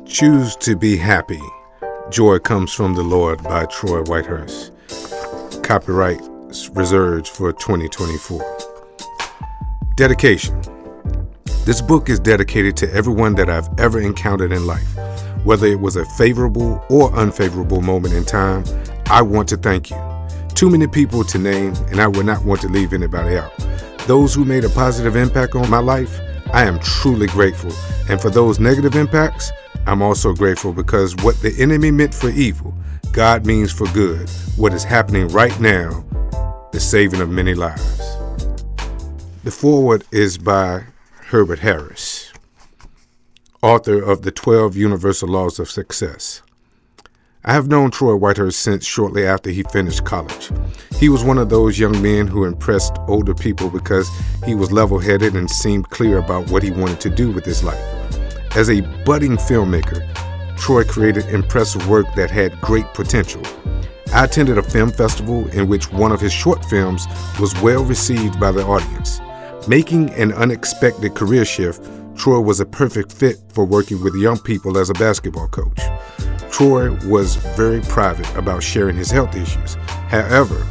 Choose to be happy. Joy Comes from the Lord by Troy Whitehurst. Copyright reserved for 2024. Dedication. This book is dedicated to everyone that I've ever encountered in life. Whether it was a favorable or unfavorable moment in time, I want to thank you. Too many people to name, and I would not want to leave anybody out. Those who made a positive impact on my life, I am truly grateful. And for those negative impacts, I'm also grateful because what the enemy meant for evil, God means for good. What is happening right now, the saving of many lives. The foreword is by Herbert Harris, author of the 12 Universal Laws of Success. I have known Troy Whitehurst since shortly after he finished college. He was one of those young men who impressed older people because he was level-headed and seemed clear about what he wanted to do with his life. As a budding filmmaker, Troy created impressive work that had great potential. I attended a film festival in which one of his short films was well received by the audience. Making an unexpected career shift, Troy was a perfect fit for working with young people as a basketball coach. Troy was very private about sharing his health issues. However,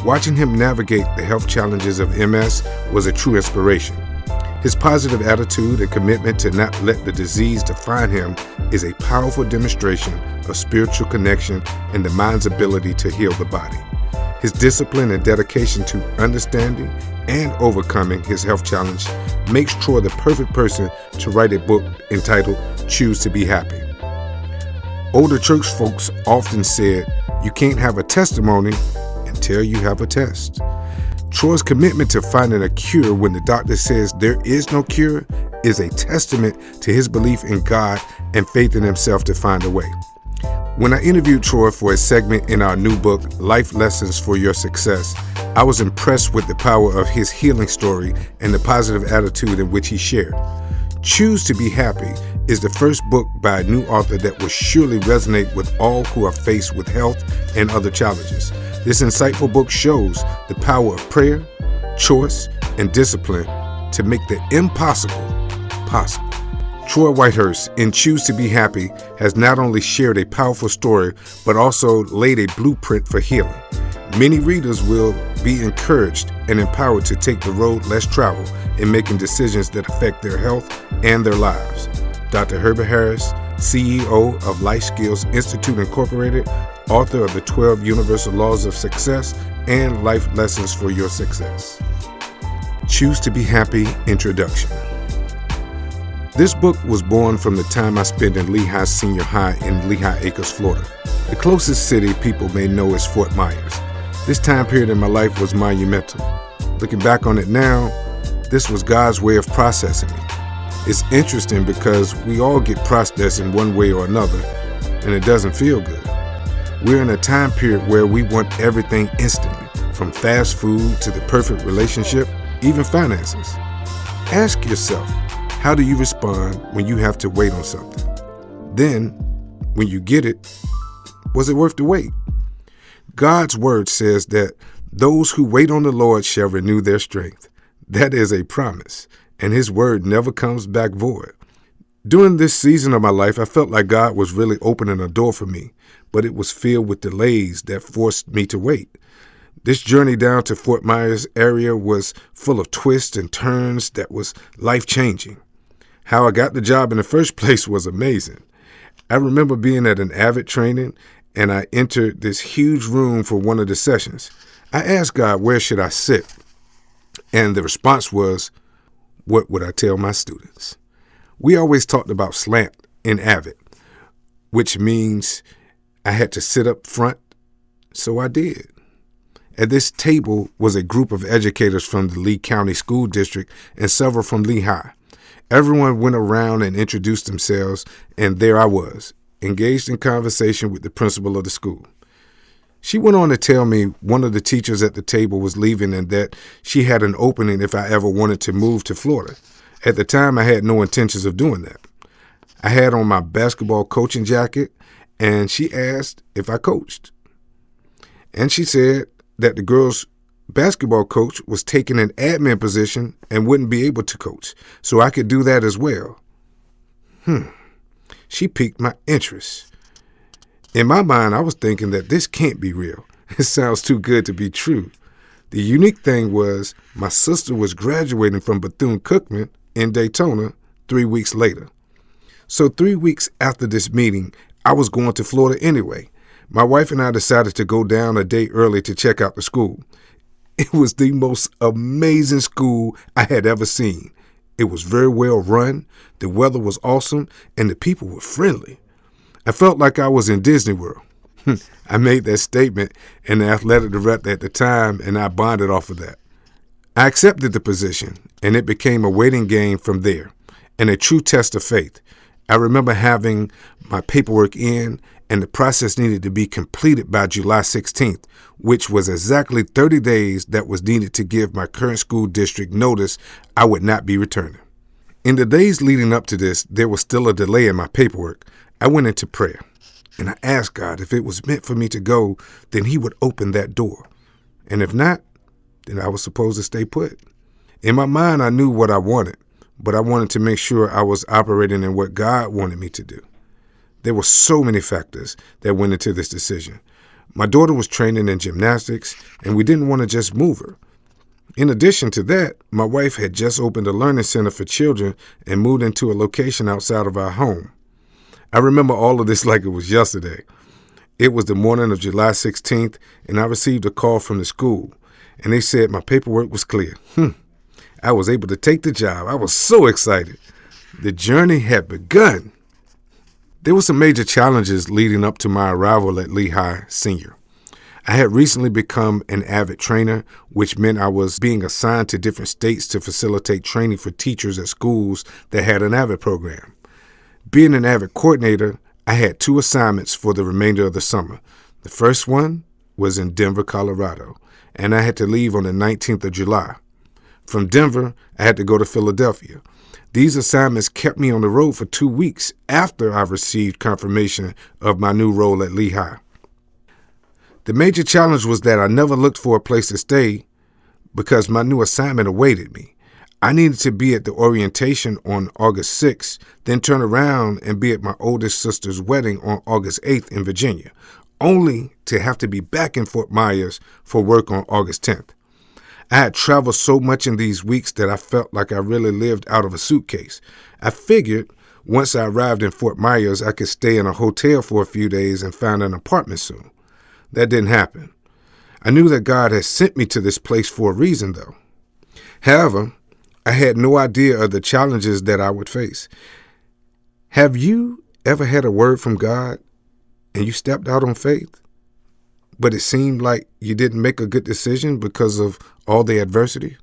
watching him navigate the health challenges of MS was a true inspiration. His positive attitude and commitment to not let the disease define him is a powerful demonstration of spiritual connection and the mind's ability to heal the body. His discipline and dedication to understanding and overcoming his health challenge makes Troy the perfect person to write a book entitled Choose to be Happy. Older church folks often said, you can't have a testimony until you have a test. Troy's commitment to finding a cure when the doctor says there is no cure is a testament to his belief in God and faith in himself to find a way. When I interviewed Troy for a segment in our new book, Life Lessons for Your Success, I was impressed with the power of his healing story and the positive attitude in which he shared. Choose to be Happy is the first book by a new author that will surely resonate with all who are faced with health and other challenges. This insightful book shows the power of prayer, choice, and discipline to make the impossible possible. Troy Whitehurst in Choose to be Happy has not only shared a powerful story, but also laid a blueprint for healing. Many readers will be encouraged and empowered to take the road less traveled in making decisions that affect their health and their lives. Dr. Herbert Harris, CEO of Life Skills Institute Incorporated, author of the 12 Universal Laws of Success and Life Lessons for Your Success. Choose to be Happy Introduction. This book was born from the time I spent in Lehigh Senior High in Lehigh Acres, Florida. The closest city people may know is Fort Myers. This time period in my life was monumental. Looking back on it now, this was God's way of processing me. It's interesting because we all get processed in one way or another, and it doesn't feel good. We're in a time period where we want everything instantly, from fast food to the perfect relationship, even finances. Ask yourself, how do you respond when you have to wait on something? Then, when you get it, was it worth the wait? God's word says that those who wait on the Lord shall renew their strength. That is a promise, and his word never comes back void. During this season of my life, I felt like God was really opening a door for me, but it was filled with delays that forced me to wait. This journey down to Fort Myers area was full of twists and turns that was life-changing. How I got the job in the first place was amazing. I remember being at an AVID training, and I entered this huge room for one of the sessions. I asked God, where should I sit? And the response was, what would I tell my students? We always talked about slant in AVID, which means I had to sit up front, so I did. At this table was a group of educators from the Lee County School District and several from Lehigh. Everyone went around and introduced themselves, and there I was, engaged in conversation with the principal of the school. She went on to tell me one of the teachers at the table was leaving and that she had an opening if I ever wanted to move to Florida. At the time, I had no intentions of doing that. I had on my basketball coaching jacket, and she asked if I coached. And she said that the girls' basketball coach was taking an admin position and wouldn't be able to coach, so I could do that as well. she piqued my interest. In my mind, I was thinking that this can't be real. It sounds too good to be true. The unique thing was my sister was graduating from Bethune-Cookman in Daytona 3 weeks later. So 3 weeks after this meeting, I was going to Florida anyway. My wife and I decided to go down a day early to check out the school. It was the most amazing school I had ever seen. It was very well run, the weather was awesome, and the people were friendly. I felt like I was in Disney World. I made that statement, and the athletic director at the time and I bonded off of that. I accepted the position, and it became a waiting game from there, and a true test of faith. I remember having my paperwork in, and the process needed to be completed by July 16th, which was exactly 30 days that was needed to give my current school district notice I would not be returning. In the days leading up to this, there was still a delay in my paperwork. I went into prayer, and I asked God if it was meant for me to go, then he would open that door. And if not, then I was supposed to stay put. In my mind, I knew what I wanted, but I wanted to make sure I was operating in what God wanted me to do. There were so many factors that went into this decision. My daughter was training in gymnastics, and we didn't want to just move her. In addition to that, my wife had just opened a learning center for children and moved into a location outside of our home. I remember all of this like it was yesterday. It was the morning of July 16th, and I received a call from the school, and they said my paperwork was clear. I was able to take the job. I was so excited. The journey had begun. There were some major challenges leading up to my arrival at Lehigh Senior. I had recently become an avid trainer, which meant I was being assigned to different states to facilitate training for teachers at schools that had an avid program. Being an avid coordinator, I had 2 assignments for the remainder of the summer. The first one was in Denver, Colorado, and I had to leave on the 19th of July. From Denver, I had to go to Philadelphia. These assignments kept me on the road for 2 weeks after I received confirmation of my new role at Lehigh. The major challenge was that I never looked for a place to stay because my new assignment awaited me. I needed to be at the orientation on August 6th, then turn around and be at my oldest sister's wedding on August 8th in Virginia, only to have to be back in Fort Myers for work on August 10th. I had traveled so much in these weeks that I felt like I really lived out of a suitcase. I figured once I arrived in Fort Myers, I could stay in a hotel for a few days and find an apartment soon. That didn't happen. I knew that God had sent me to this place for a reason, though. However, I had no idea of the challenges that I would face. Have you ever had a word from God and you stepped out on faith, but it seemed like you didn't make a good decision because of all the adversity?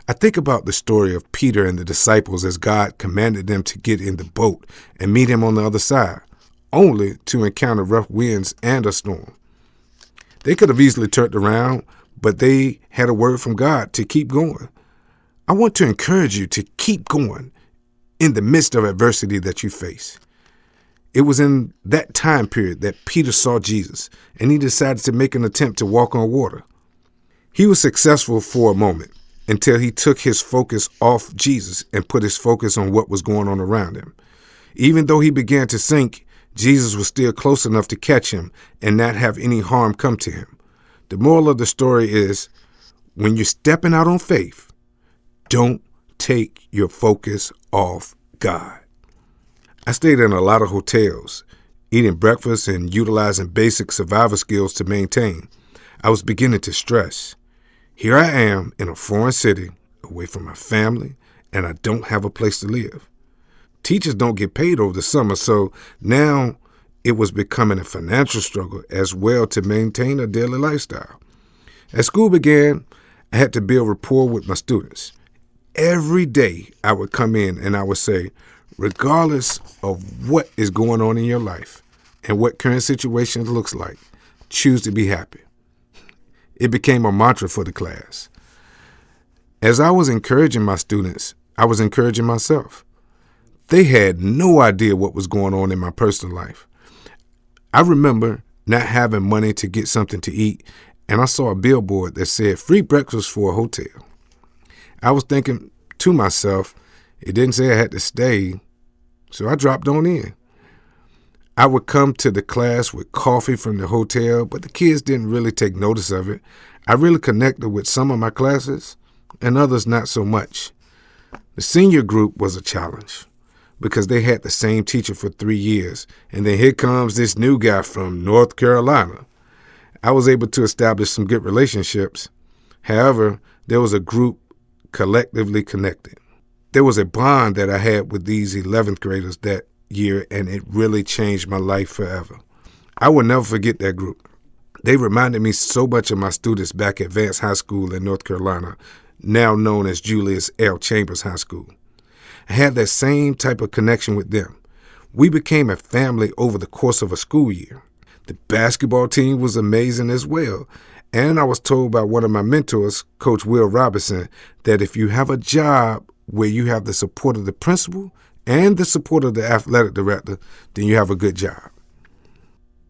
I think about the story of Peter and the disciples as God commanded them to get in the boat and meet him on the other side, only to encounter rough winds and a storm. They could have easily turned around, but they had a word from God to keep going. I want to encourage you to keep going in the midst of adversity that you face. It was in that time period that Peter saw Jesus, and he decided to make an attempt to walk on water. He was successful for a moment until he took his focus off Jesus and put his focus on what was going on around him. Even though he began to sink, Jesus was still close enough to catch him and not have any harm come to him. The moral of the story is, when you're stepping out on faith, don't take your focus off God. I stayed in a lot of hotels, eating breakfast and utilizing basic survival skills to maintain. I was beginning to stress. Here I am in a foreign city, away from my family, and I don't have a place to live. Teachers don't get paid over the summer, so now it was becoming a financial struggle as well to maintain a daily lifestyle. As school began, I had to build rapport with my students. Every day I would come in and I would say, regardless of what is going on in your life and what current situation looks like, choose to be happy. It became a mantra for the class. As I was encouraging my students, I was encouraging myself. They had no idea what was going on in my personal life. I remember not having money to get something to eat, and I saw a billboard that said free breakfast for a hotel. I was thinking to myself, it didn't say I had to stay, So I dropped on in. I would come to the class with coffee from the hotel, but the kids didn't really take notice of it. I really connected with some of my classes and others not so much. The senior group was a challenge because they had the same teacher for 3 years, and then here comes this new guy from North Carolina. I was able to establish some good relationships. However, there was a group collectively connected. There was a bond that I had with these 11th graders that year, and it really changed my life forever. I will never forget that group. They reminded me so much of my students back at Vance High School in North Carolina, now known as Julius L. Chambers High School. I had that same type of connection with them. We became a family over the course of a school year. The basketball team was amazing as well. And I was told by one of my mentors, Coach Will Robinson, that if you have a job where you have the support of the principal and the support of the athletic director, then you have a good job.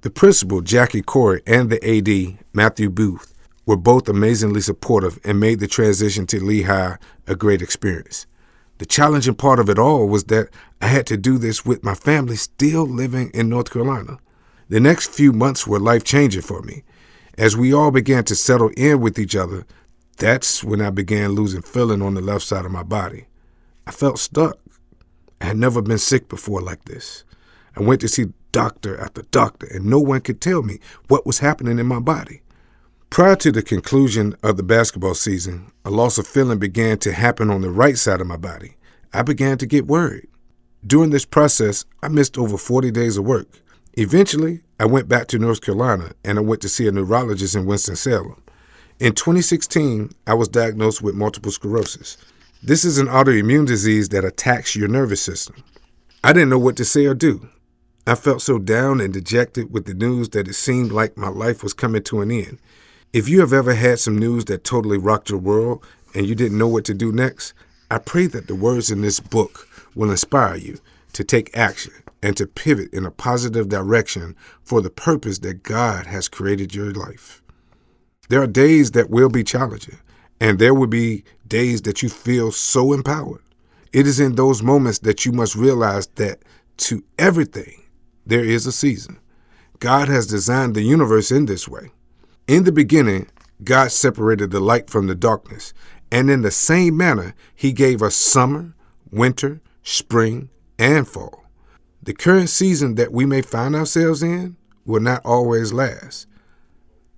The principal, Jackie Corey, and the AD, Matthew Booth, were both amazingly supportive and made the transition to Lehigh a great experience. The challenging part of it all was that I had to do this with my family still living in North Carolina. The next few months were life-changing for me. As we all began to settle in with each other, that's when I began losing feeling on the left side of my body. I felt stuck. I had never been sick before like this. I went to see doctor after doctor, and no one could tell me what was happening in my body. Prior to the conclusion of the basketball season, a loss of feeling began to happen on the right side of my body. I began to get worried. During this process, I missed over 40 days of work. Eventually, I went back to North Carolina, and I went to see a neurologist in Winston-Salem. In 2016, I was diagnosed with multiple sclerosis. This is an autoimmune disease that attacks your nervous system. I didn't know what to say or do. I felt so down and dejected with the news that it seemed like my life was coming to an end. If you have ever had some news that totally rocked your world and you didn't know what to do next, I pray that the words in this book will inspire you to take action and to pivot in a positive direction for the purpose that God has created your life. There are days that will be challenging, and there will be days that you feel so empowered. It is in those moments that you must realize that to everything, there is a season. God has designed the universe in this way. In the beginning, God separated the light from the darkness, and in the same manner, he gave us summer, winter, spring, and fall. The current season that we may find ourselves in will not always last.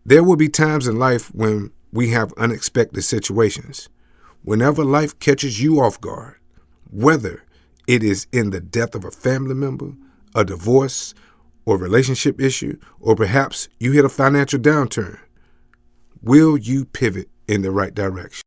There will be times in life when we have unexpected situations. Whenever life catches you off guard, whether it is in the death of a family member, a divorce, or relationship issue, or perhaps you hit a financial downturn, will you pivot in the right direction?